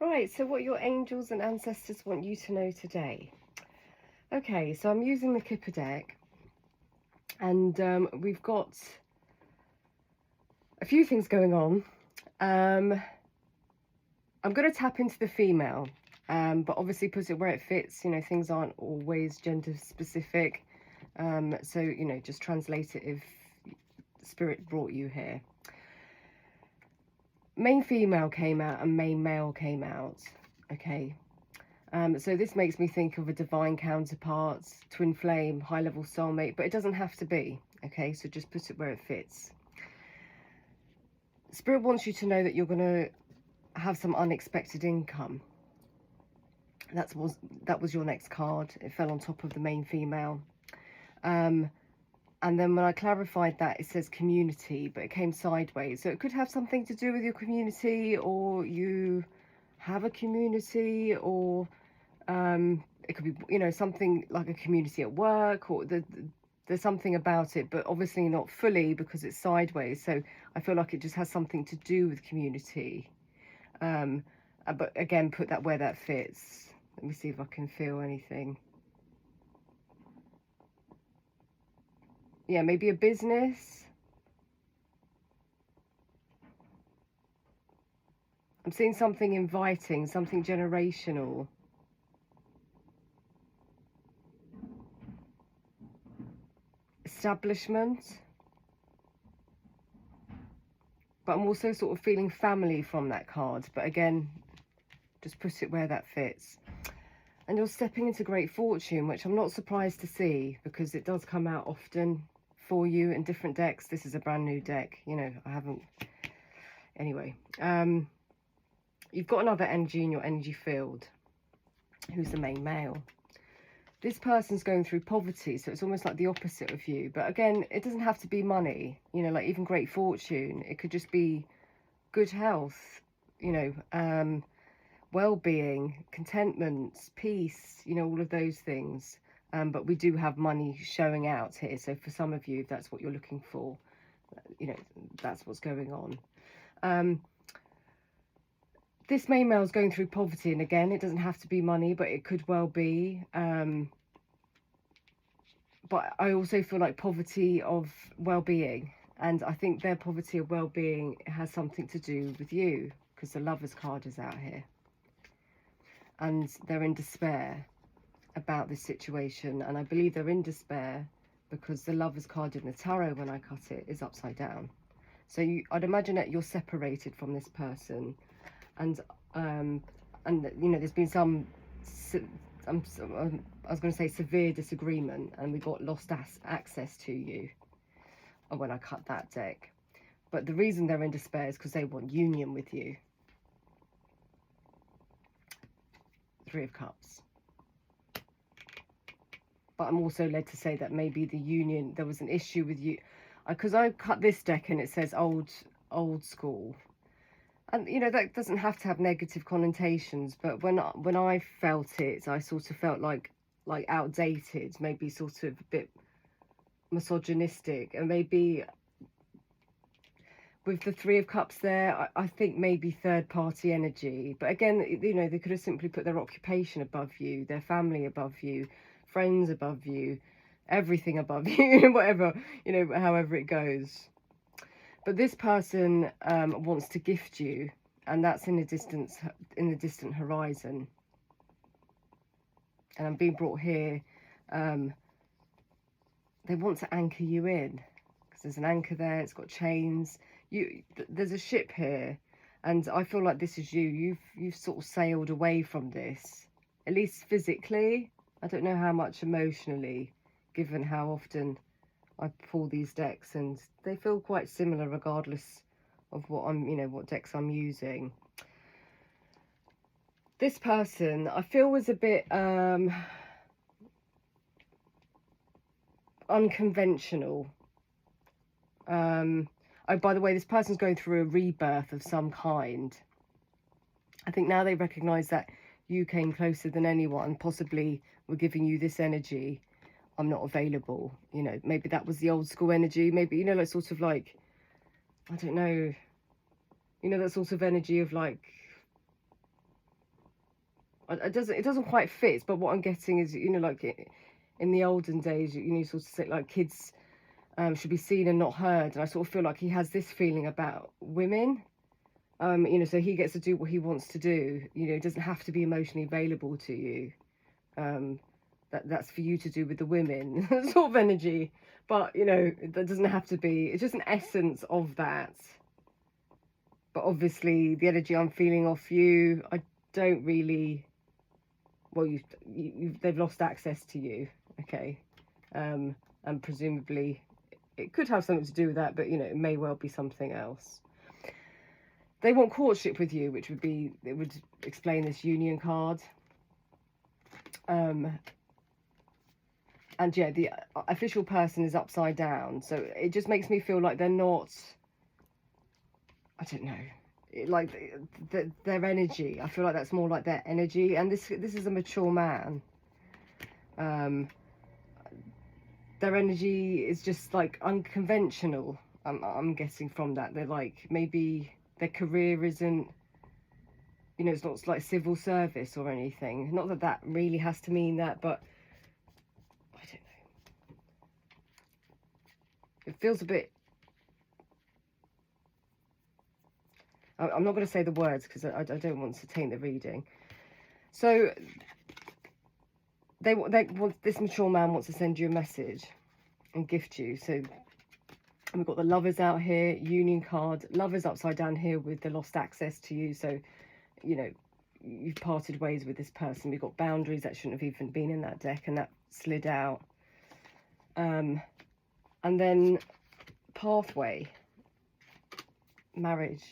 Right, so what your angels and ancestors want you to know today. Okay, so I'm using the Kipper deck, and we've got a few things going on. I'm going to tap into the female, but obviously put it where it fits. You know, things aren't always gender specific. So, you know, just translate it if spirit brought you here. Main female came out and main male came out. Okay. So this makes me think of a divine counterpart, twin flame, high level soulmate, but it doesn't have to be. Okay, so just put it where it fits. Spirit wants you to know that you're going to have some unexpected income. That was your next card. It fell on top of the main female. And then when I clarified that, it says community, but it came sideways. So it could have something to do with your community, or you have a community, or it could be, you know, something like a community at work, or there's something about it, but obviously not fully because it's sideways. So I feel like it just has something to do with community. But again, put that where that fits. Let me see if I can feel anything. Yeah, maybe a business. I'm seeing something inviting, something generational. Establishment. But I'm also sort of feeling family from that card. But again, just put it where that fits. And you're stepping into great fortune, which I'm not surprised to see, because it does come out often for you in different decks. This is a brand new deck, you know, I haven't. Anyway, you've got another energy in your energy field, who's the main male. This person's going through poverty, so it's almost like the opposite of you. But again, it doesn't have to be money, you know, like even great fortune. It could just be good health, you know, well-being, contentment, peace, you know, all of those things. But we do have money showing out here. So for some of you, if that's what you're looking for, you know, that's what's going on. This main male is going through poverty. And again, it doesn't have to be money, but it could well be. But I also feel like poverty of well-being. And I think their poverty of well-being has something to do with you, because the Lovers card is out here. And they're in despair about this situation, and I believe they're in despair because the Lovers card in the tarot, when I cut it, is upside down. So I'd imagine that you're separated from this person, and you know, there's been some I was going to say severe disagreement, and we got lost access to you when I cut that deck. But the reason they're in despair is because they want union with you. Three of Cups. But I'm also led to say that maybe the union, there was an issue with you, because I cut this deck and it says old school, and you know, that doesn't have to have negative connotations, but when I felt it, I sort of felt like outdated, maybe sort of a bit misogynistic, and maybe with the Three of Cups there, I think maybe third party energy. But again, you know, they could have simply put their occupation above you, their family above you, friends above you, everything above you, whatever, you know, however it goes. But this person wants to gift you, and that's in the distant horizon. And I'm being brought here. They want to anchor you in, because there's an anchor there. It's got chains. There's a ship here, and I feel like this is you. You've sort of sailed away from this, at least physically. I don't know how much emotionally, given how often I pull these decks, and they feel quite similar regardless of what what decks I'm using. This person, I feel, was a bit unconventional. Oh, by the way, this person's going through a rebirth of some kind. I think now they recognise that you came closer than anyone, possibly were giving you this energy. I'm not available, you know, maybe that was the old school energy, maybe, you know, like sort of like, I don't know, you know, that sort of energy of like, it doesn't quite fit, but what I'm getting is, you know, like in the olden days, you know, sort of say like kids should be seen and not heard, and I sort of feel like he has this feeling about women. You know, so he gets to do what he wants to do. You know, it doesn't have to be emotionally available to you. That's for you to do with the women sort of energy. But, you know, that doesn't have to be. It's just an essence of that. But obviously, the energy I'm feeling off you, I don't really... Well, they've lost access to you, okay? And presumably, it could have something to do with that, but, you know, it may well be something else. They want courtship with you, which would be... It would explain this union card. And yeah, the official person is upside down, so it just makes me feel like they're not, I don't know, like their energy. I feel like that's more like their energy, and this is a mature man. Their energy is just like unconventional. I'm getting from that. They're like, maybe their career isn't, you know, it's not like civil service or anything. Not that that really has to mean that, but I don't know. It feels a bit... I'm not going to say the words because I don't want to taint the reading. So they want, this mature man wants to send you a message and gift you. So we've got the lovers out here, union card, lovers upside down here with the lost access to you. So, you know, you've parted ways with this person. We've got boundaries that shouldn't have even been in that deck, and that slid out. And then pathway, marriage.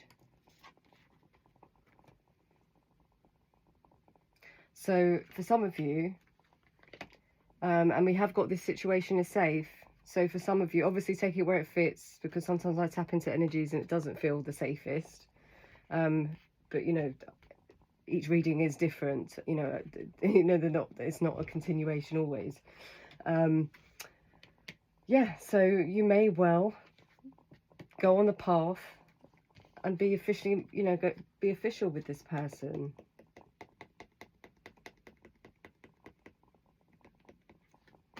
So for some of you, and we have got this situation is safe. So for some of you, obviously take it where it fits, because sometimes I tap into energies and it doesn't feel the safest. But you know, each reading is different. You know, they're not. It's not a continuation always. Yeah. So you may well go on the path and be officially, you know, be official with this person.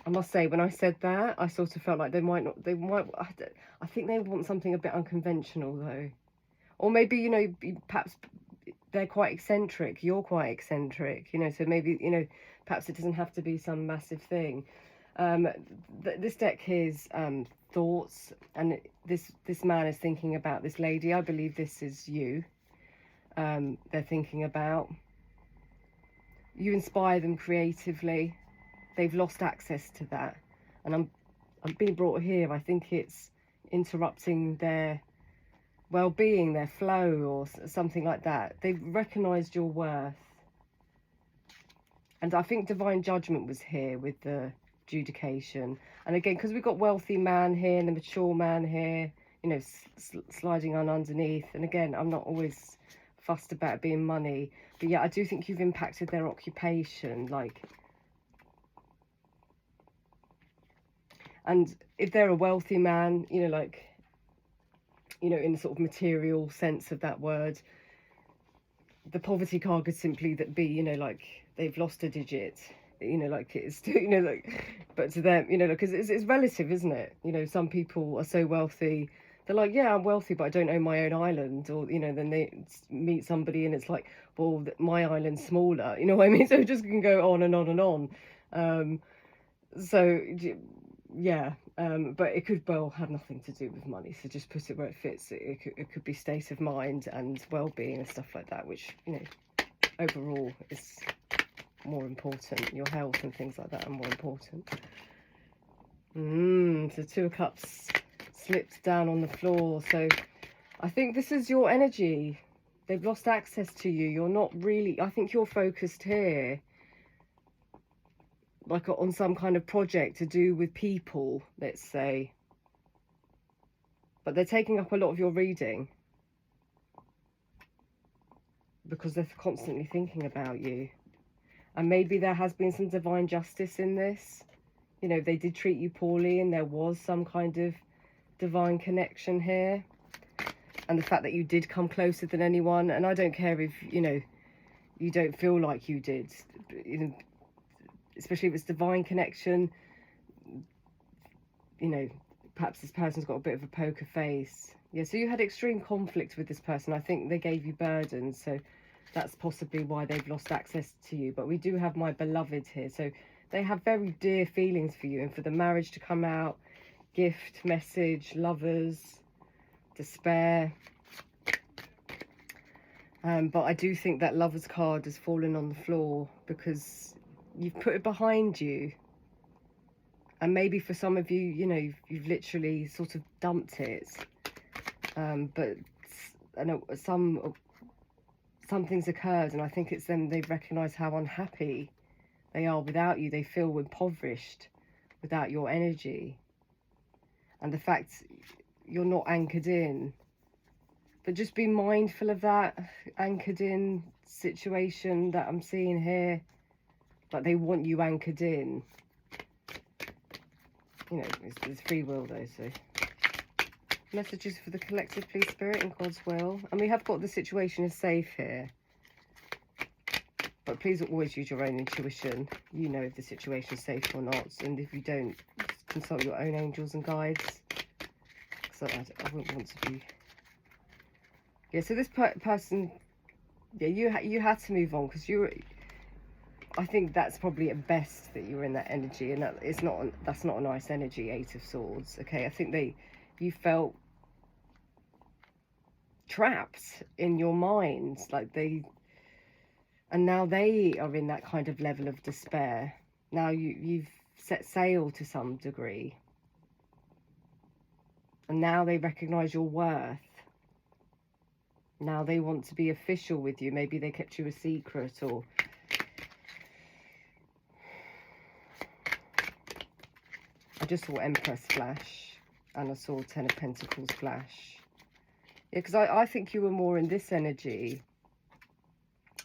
I must say, when I said that, I sort of felt like they might, I think they want something a bit unconventional though. Or maybe, you know, perhaps they're quite eccentric, you're quite eccentric, you know, so maybe, you know, perhaps it doesn't have to be some massive thing. This deck here's thoughts, and this man is thinking about this lady. I believe this is you. They're thinking about. You inspire them creatively. They've lost access to that, and I'm being brought here. I think it's interrupting their well-being, their flow, or something like that. They've recognised your worth, and I think divine judgment was here with the adjudication. And again, because we've got wealthy man here and the mature man here, you know, sliding on underneath. And again, I'm not always fussed about being money, but yeah, I do think you've impacted their occupation, like. And if they're a wealthy man, you know, like, you know, in the sort of material sense of that word, the poverty card could simply be, you know, like they've lost a digit, you know, like it's, you know, like, but to them, you know, because it's relative, isn't it? You know, some people are so wealthy, they're like, yeah, I'm wealthy, but I don't own my own island. Or, you know, then they meet somebody and it's like, well, my island's smaller, you know what I mean? So it just can go on and on and on. So yeah, but it could well have nothing to do with money, so just put it where it fits. It could be state of mind and well-being and stuff like that, which, you know, overall is more important. Your health and things like that are more important. So Two of Cups slipped down on the floor, so I think this is your energy. They've lost access to you. You're not really, I think you're focused here, like on some kind of project to do with people, let's say. But they're taking up a lot of your reading because they're constantly thinking about you. And maybe there has been some divine justice in this. You know, they did treat you poorly and there was some kind of divine connection here. And the fact that you did come closer than anyone. And I don't care if, you know, you don't feel like you did, you know, especially if it's divine connection. You know, perhaps this person's got a bit of a poker face. Yeah, so you had extreme conflict with this person. I think they gave you burdens, so that's possibly why they've lost access to you. But we do have my beloved here, so they have very dear feelings for you. And for the marriage to come out, gift, message, lovers, despair. But I do think that Lovers card has fallen on the floor because you've put it behind you. And maybe for some of you, you know, you've literally sort of dumped it. But I know something's occurred, and I think it's them. They've recognised how unhappy they are without you. They feel impoverished without your energy, and the fact you're not anchored in. But just be mindful of that anchored in situation that I'm seeing here. Like they want you anchored in. You know, it's free will though, so. Messages for the collective, please, Spirit, and God's will. And we have got the situation is safe here. But please always use your own intuition. You know if the situation is safe or not. And if you don't, consult your own angels and guides. Because I wouldn't want to be... Yeah, so this person... Yeah, you had to move on because you were... I think that's probably at best that you were in that energy, and that's not a nice energy. 8 of Swords. Okay, I think you felt trapped in your mind, and now they are in that kind of level of despair. Now you've set sail to some degree, and now they recognize your worth. Now they want to be official with you. Maybe they kept you a secret, or I just saw Empress flash, and I saw 10 of Pentacles flash. Yeah, because I think you were more in this energy.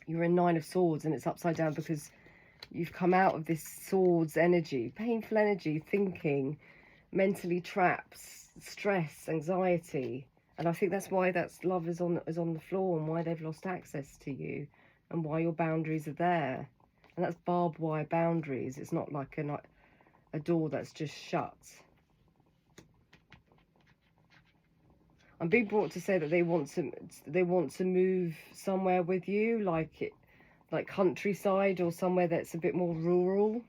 You were in 9 of Swords, and it's upside down because you've come out of this Swords energy, painful energy, thinking, mentally trapped, stress, anxiety. And I think that's why love is on the floor, and why they've lost access to you, and why your boundaries are there. And that's barbed wire boundaries. It's not like a door that's just shut. I'm being brought to say that they want to move somewhere with you, like countryside, or somewhere that's a bit more rural.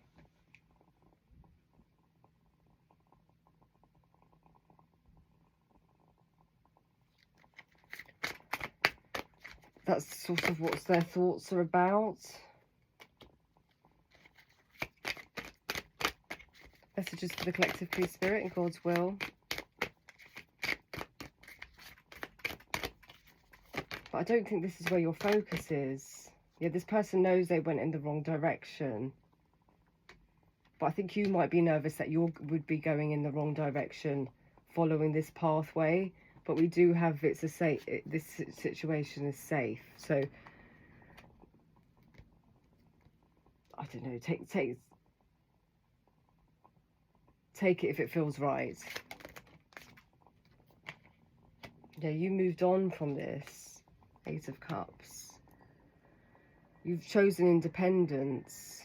That's sort of what their thoughts are about. Messages for the collective, please, Spirit, and God's will. But I don't think this is where your focus is. Yeah, this person knows they went in the wrong direction. But I think you might be nervous that you would be going in the wrong direction following this pathway. But we do have, this situation is safe. So, I don't know, take it if it feels right. Yeah, you moved on from this. 8 of Cups. You've chosen independence.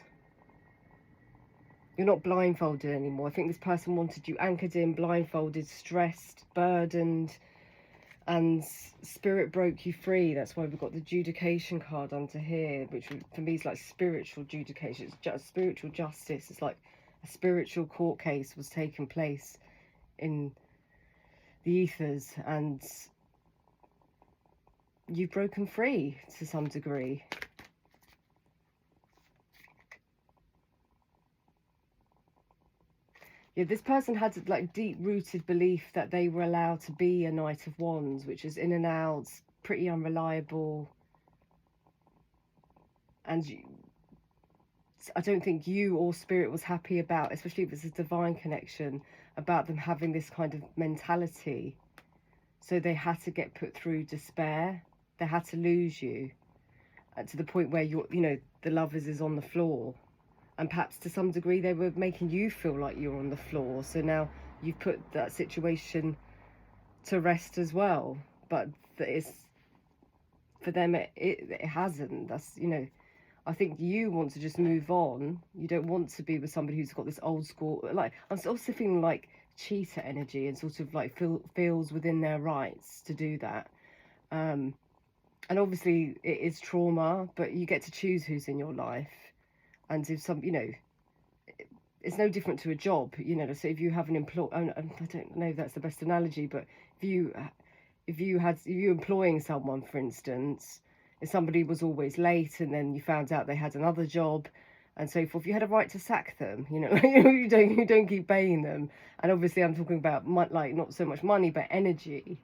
You're not blindfolded anymore. I think this person wanted you anchored in, blindfolded, stressed, burdened, and spirit broke you free. That's why we've got the Judication card under here, which for me is like spiritual judication. It's just spiritual justice. It's like a spiritual court case was taking place in the ethers, and you've broken free to some degree. Yeah, this person had like deep-rooted belief that they were allowed to be a Knight of Wands, which is in and out, pretty unreliable. And I don't think you or Spirit was happy about, especially if it's a divine connection, about them having this kind of mentality. So they had to get put through despair. They had to lose you to the point where the Lovers is on the floor. And perhaps to some degree they were making you feel like you're on the floor. So now you've put that situation to rest as well. But it's for them it hasn't. That's, you know, I think you want to just move on. You don't want to be with somebody who's got this old school, like, I'm also feeling like cheater energy, and sort of like feels within their rights to do that. And obviously it is trauma, but you get to choose who's in your life. And if some, you know, it's no different to a job, you know. So if you have an employee, I don't know if that's the best analogy, but if you employing someone, for instance, if somebody was always late and then you found out they had another job and so forth, you had a right to sack them, you know. You don't keep paying them. And obviously I'm talking about like not so much money but energy.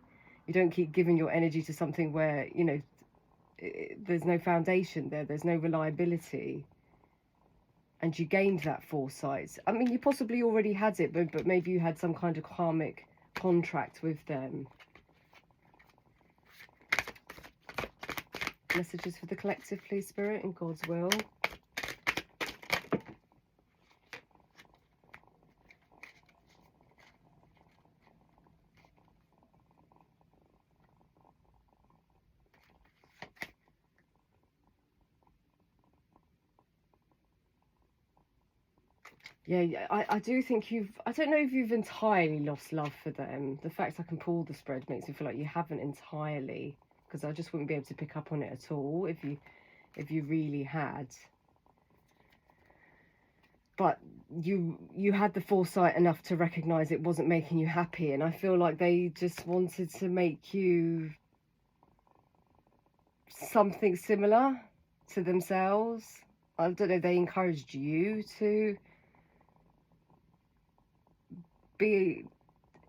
You don't keep giving your energy to something where, you know, there's no foundation there, there's no reliability. And you gained that foresight. I mean, you possibly already had it, but maybe you had some kind of karmic contract with them. Messages for the collective, please, Spirit, in God's will. Yeah, I do think I don't know if you've entirely lost love for them. The fact I can pull the spread makes me feel like you haven't entirely, because I just wouldn't be able to pick up on it at all if you really had. But you had the foresight enough to recognise it wasn't making you happy, and I feel like they just wanted to make you something similar to themselves. I don't know, they encouraged you to be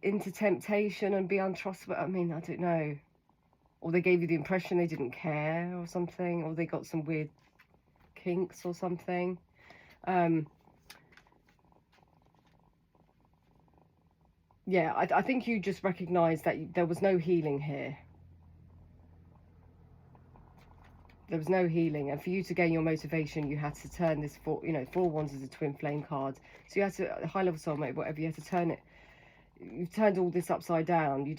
into temptation and be untrustworthy. I mean, I don't know. Or they gave you the impression they didn't care or something, or they got some weird kinks or something. Yeah, I think you just recognised that there was no healing here. There was no healing, and for you to gain your motivation, you had to turn this four wands as a twin flame card. So you had to, high level soulmate, whatever, you had to turn it. You turned all this upside down. You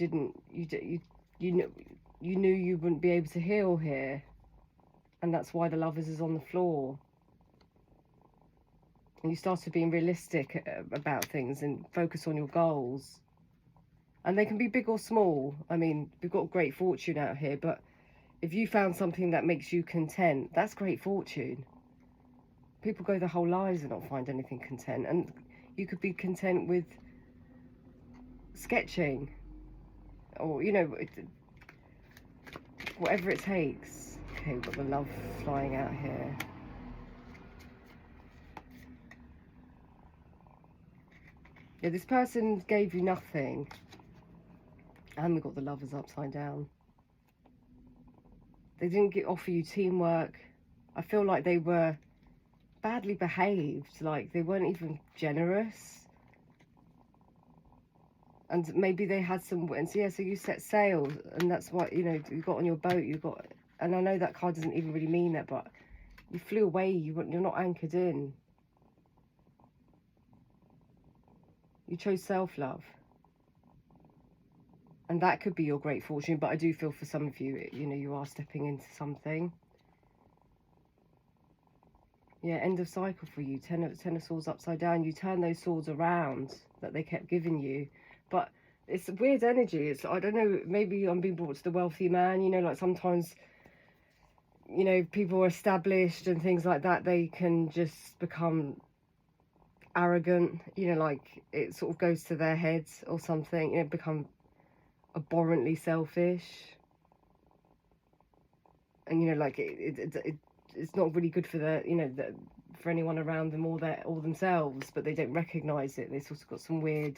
knew you wouldn't be able to heal here, and that's why the Lovers is on the floor. And you started being realistic about things and focus on your goals. And they can be big or small. I mean, we've got great fortune out here, but if you found something that makes you content, that's great fortune. People go their whole lives and not find anything content. And you could be content with sketching, or, you know, whatever it takes. Okay, we've got the love flying out here. Yeah, this person gave you nothing. And we've got the Lovers upside down. They didn't offer you teamwork. I feel like they were badly behaved. Like, they weren't even generous. And maybe they had some, and so, yeah, so you set sail, and that's what, you know, you got on your boat, and I know that card doesn't even really mean that, but you flew away, you're not anchored in. You chose self-love. And that could be your great fortune, but I do feel for some of you, you know, you are stepping into something. Yeah, end of cycle for you. Ten of Swords upside down. You turn those swords around that they kept giving you. But it's a weird energy. It's, I don't know, maybe I'm being brought to the wealthy man, you know, like sometimes, you know, people are established and things like that, they can just become arrogant, you know, like it sort of goes to their heads or something, you know, become abhorrently selfish. And, you know, like it's not really good for the, you know, for anyone around them or themselves, but they don't recognise it. They sort of got some weird,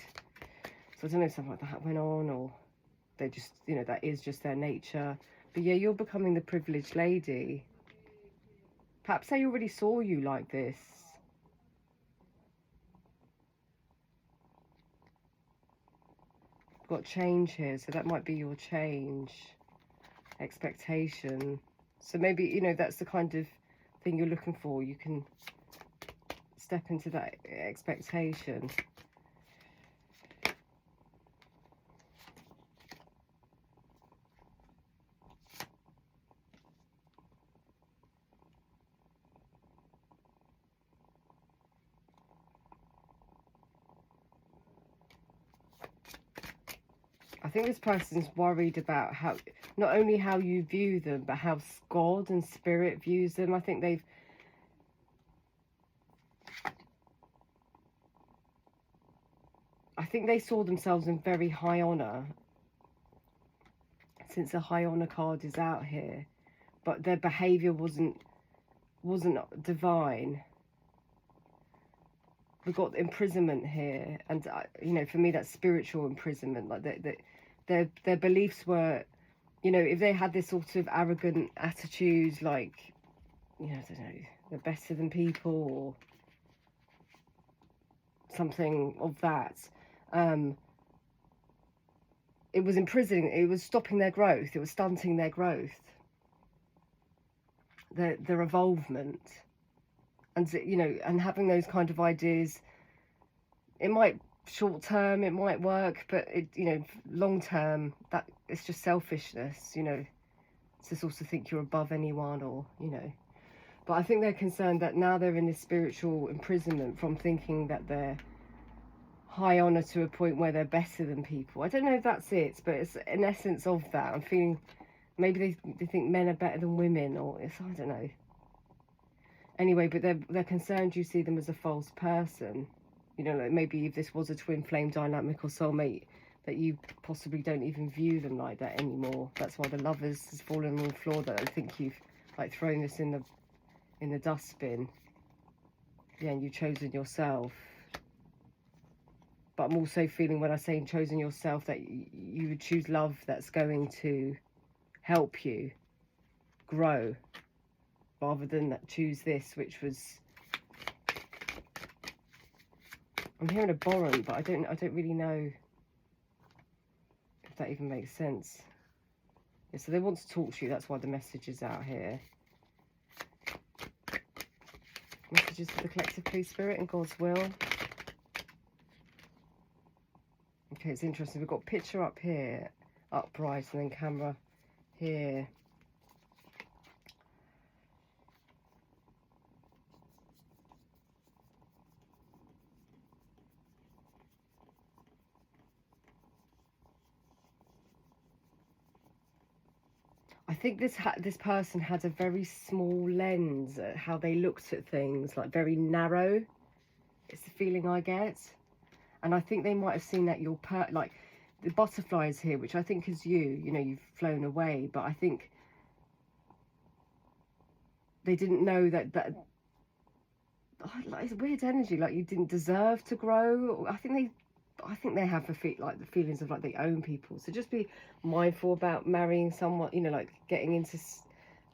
so I don't know if something like that went on, or they just, you know, that is just their nature. But yeah, you're becoming the privileged lady. Perhaps they already saw you like this. Got change here, so that might be your change. Expectation. So maybe, you know, that's the kind of thing you're looking for. You can step into that expectation. think this person's worried about how, not only how you view them, but how God and spirit views them. I think they saw themselves in very high honor, since a high honor card is out here, but their behavior wasn't divine. We've got imprisonment here, and you know, for me that's spiritual imprisonment. Like their beliefs were, you know, if they had this sort of arrogant attitude, like, you know, I don't know, they're better than people or something of that, it was imprisoning, it was stopping their growth, it was stunting their growth, their evolvement. And, you know, and having those kind of ideas, it might, short term, it might work, but it, you know, long term, that it's just selfishness, you know, to sort of think you're above anyone, or, you know. But I think they're concerned that now they're in this spiritual imprisonment from thinking that they're high honor to a point where they're better than people. I don't know if that's it, but it's an essence of that. I'm feeling maybe they think men are better than women, or it's, I don't know. Anyway, but they're concerned you see them as a false person. You know, like maybe if this was a twin flame dynamic or soulmate, that you possibly don't even view them like that anymore. That's why the Lovers has fallen on the floor, that I think you've like thrown this in the dustbin. Yeah, and you've chosen yourself. But I'm also feeling, when I say chosen yourself, that you would choose love that's going to help you grow, rather than choose this, which was, I'm hearing a borrow, but I don't really know if that even makes sense. Yeah, so they want to talk to you, that's why the message is out here. Messages for the collective, please, Spirit, and God's will. Okay, it's interesting. We've got picture up here, upright, and then camera here. I think this person had a very small lens at how they looked at things, like very narrow. It's the feeling I get. And I think they might have seen that you're like the butterflies here, which I think is you know, you've flown away, but I think they didn't know that like, it's weird energy, like you didn't deserve to grow. I think they have the feelings of like they own people. So just be mindful about marrying someone, you know, like getting into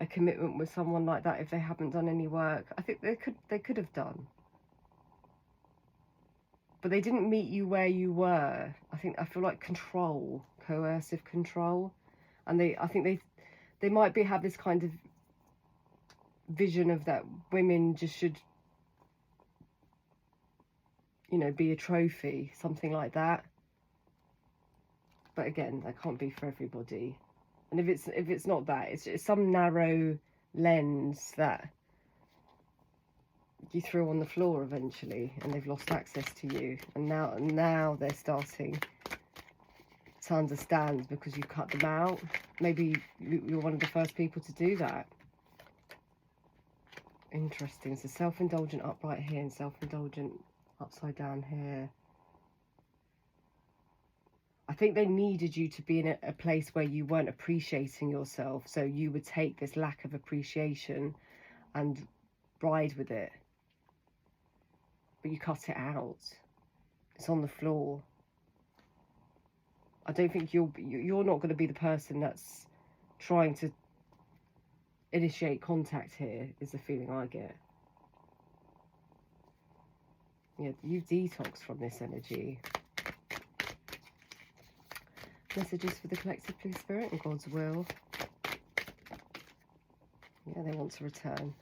a commitment with someone like that if they haven't done any work. I think they could have done. But they didn't meet you where you were. I feel like control, coercive control. And I think they might have this kind of vision of that women just should, you know, be a trophy, something like that. But again, that can't be for everybody. And if it's not that, it's some narrow lens that you threw on the floor eventually, and they've lost access to you, and now they're starting to understand because you cut them out. Maybe you're one of the first people to do that. Interesting. So self-indulgent upright here and self-indulgent upside down here. I think they needed you to be in a place where you weren't appreciating yourself, so you would take this lack of appreciation and ride with it. But you cut it out. It's on the floor. I don't think you're not going to be the person that's trying to initiate contact here, is the feeling I get. Yeah, you detox from this energy. Messages for the collective, please, Spirit, and God's will. Yeah, they want to return.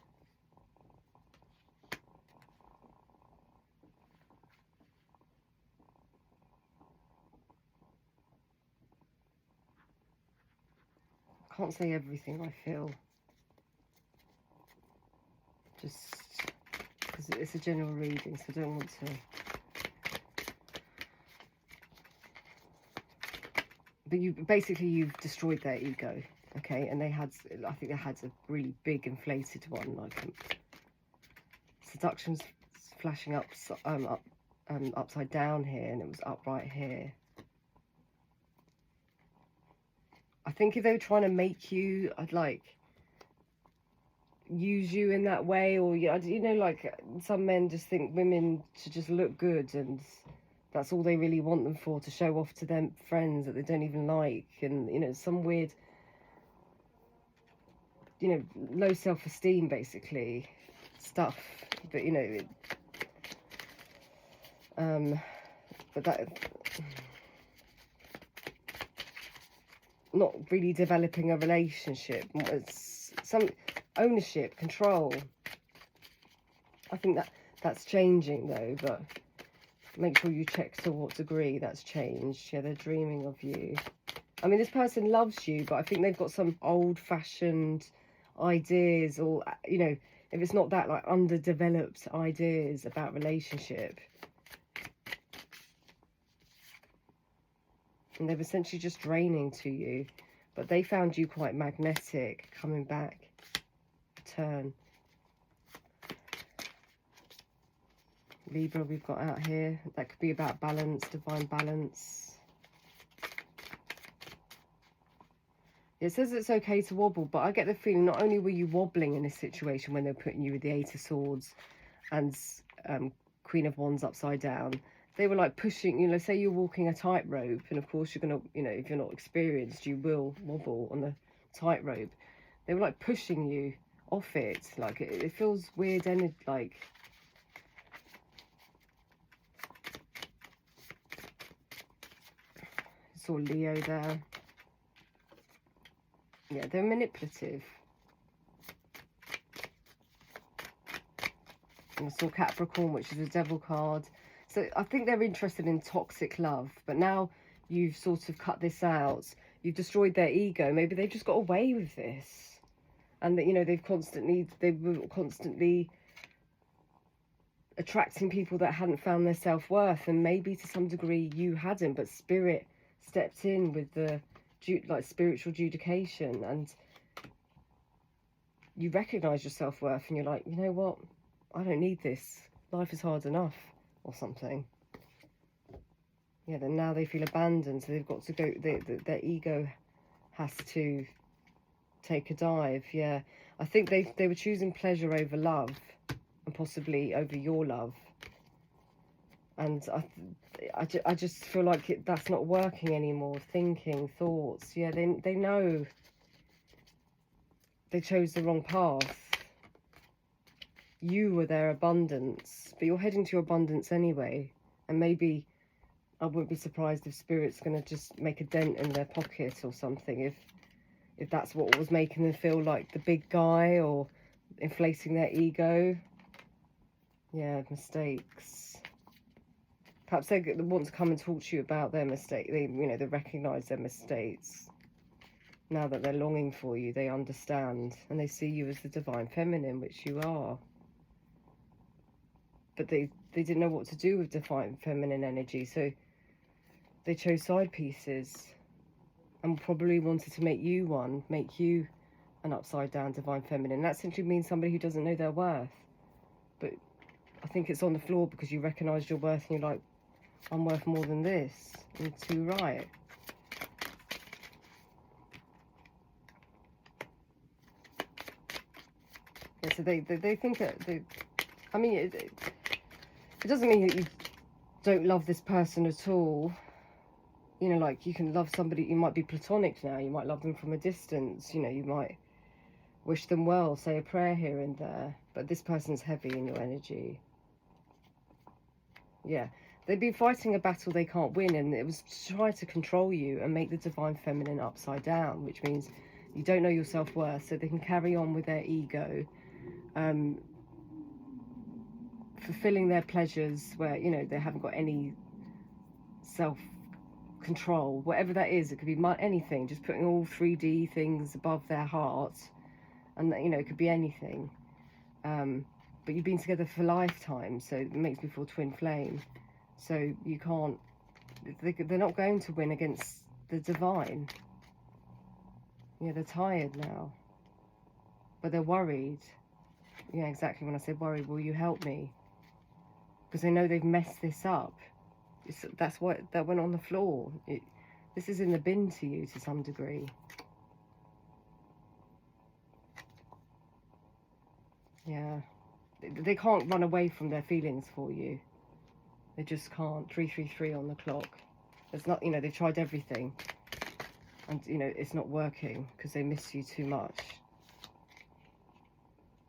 Can't say everything I feel, just because it's a general reading, so I don't want to. but you've destroyed their ego, okay? And I think they had a really big inflated one, like seduction's flashing upside down here, and it was upright here. I think if they were trying to make you, I'd like use you in that way, or you know, like some men just think women should just look good, and that's all they really want them for, to show off to their friends that they don't even like, and you know, some weird, you know, low self-esteem basically stuff. But you know, but that, not really developing a relationship. It's some ownership, control. I think that's changing though, but make sure you check to what degree that's changed. Yeah, they're dreaming of you. I mean, this person loves you, but I think they've got some old-fashioned ideas, or, you know, if it's not that, like underdeveloped ideas about relationship. And they're essentially just draining to you, but they found you quite magnetic, coming back, turn. Libra we've got out here. That could be about balance, divine balance. It says it's okay to wobble, but I get the feeling not only were you wobbling in this situation when they're putting you with the Eight of Swords and Queen of Wands upside down, they were like pushing, you know, say you're walking a tightrope, and of course you're going to, you know, if you're not experienced, you will wobble on the tightrope. They were like pushing you off it. Like it feels weird, and like, saw Leo there. Yeah, they're manipulative. And I saw Capricorn, which is a devil card. So I think they're interested in toxic love, but now you've sort of cut this out. You've destroyed their ego. Maybe they've just got away with this, and that, you know, they were constantly attracting people that hadn't found their self-worth, and maybe to some degree you hadn't, but spirit stepped in with the like spiritual judication, and you recognize your self-worth, and you're like, you know what, I don't need this, life is hard enough, or something. Yeah, then now they feel abandoned, so they've got to go, their ego has to take a dive. Yeah, I think they were choosing pleasure over love, and possibly over your love, and I just feel like that's not working anymore. Thinking, thoughts, yeah, they know they chose the wrong path. You were their abundance, but you're heading to your abundance anyway, and maybe I wouldn't be surprised if Spirit's going to just make a dent in their pocket or something, if that's what was making them feel like the big guy, or inflating their ego. Yeah, mistakes. Perhaps they want to come and talk to you about their mistake. They recognise their mistakes. Now that they're longing for you, they understand, and they see you as the divine feminine, which you are. But they didn't know what to do with divine feminine energy, so they chose side pieces, and probably wanted to make you an upside down divine feminine. That simply means somebody who doesn't know their worth. But I think it's on the floor because you recognise your worth, and you're like, I'm worth more than this. You're too right. Yeah, so they think that I mean, it doesn't mean that you don't love this person at all. You know, like, you can love somebody, you might be platonic now, you might love them from a distance, you know, you might wish them well, say a prayer here and there, but this person's heavy in your energy. Yeah, they've been fighting a battle they can't win, and it was to try to control you and make the divine feminine upside down, which means you don't know your self-worth, so they can carry on with their ego, fulfilling their pleasures where, you know, they haven't got any self-control, whatever that is. It could be anything, just putting all 3D things above their heart, and, you know, it could be anything. But you've been together for lifetime, so it makes me feel twin flame. So you can't, they're not going to win against the divine. Yeah, they're tired now, but they're worried. Yeah, exactly. When I said worried, will you help me? Because they know they've messed this up. That's why that went on the floor. This is in the bin to you to some degree. Yeah, they can't run away from their feelings for you. They just can't. 333 on the clock. It's not, you know, they've tried everything, and you know it's not working because they miss you too much.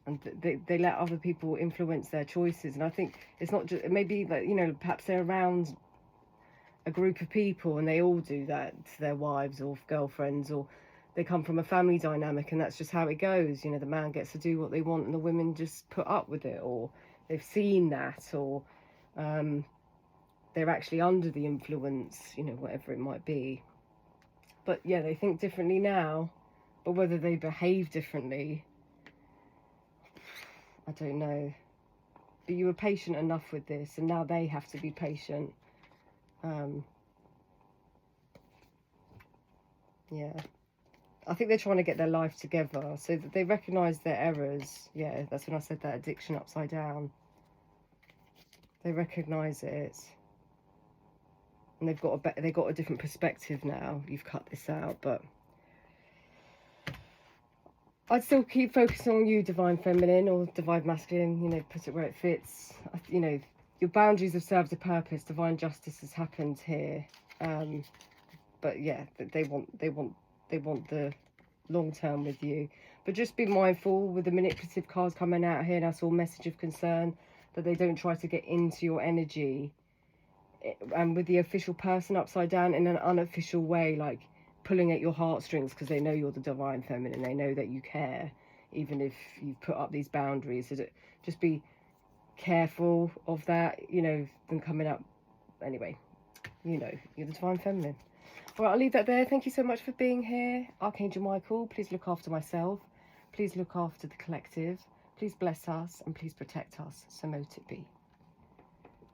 And they let other people influence their choices. And I think it's not just, maybe that, you know, perhaps they're around a group of people and they all do that to their wives or girlfriends, or they come from a family dynamic and that's just how it goes. You know, the man gets to do what they want and the women just put up with it, or they've seen that, or they're actually under the influence, you know, whatever it might be. But yeah, they think differently now, but whether they behave differently, I don't know. But you were patient enough with this, and now they have to be patient. Yeah. I think they're trying to get their life together so that they recognise their errors. Yeah, that's when I said that addiction upside down. They recognise it. And they've got a different perspective now. You've cut this out, but I'd still keep focusing on you, divine feminine or divine masculine. You know, put it where it fits. You know, your boundaries have served a purpose. Divine justice has happened here. But yeah, they want the long term with you. But just be mindful with the manipulative cards coming out here. That's all message of concern, that they don't try to get into your energy. And with the official person upside down in an unofficial way, like pulling at your heartstrings because they know you're the divine feminine. They know that you care, even if you've put up these boundaries. So just be careful of that, you know, them coming up. Anyway, you know, you're the divine feminine. All right, I'll leave that there. Thank you so much for being here. Archangel Michael, please look after myself. Please look after the collective. Please bless us and please protect us. So mote it be.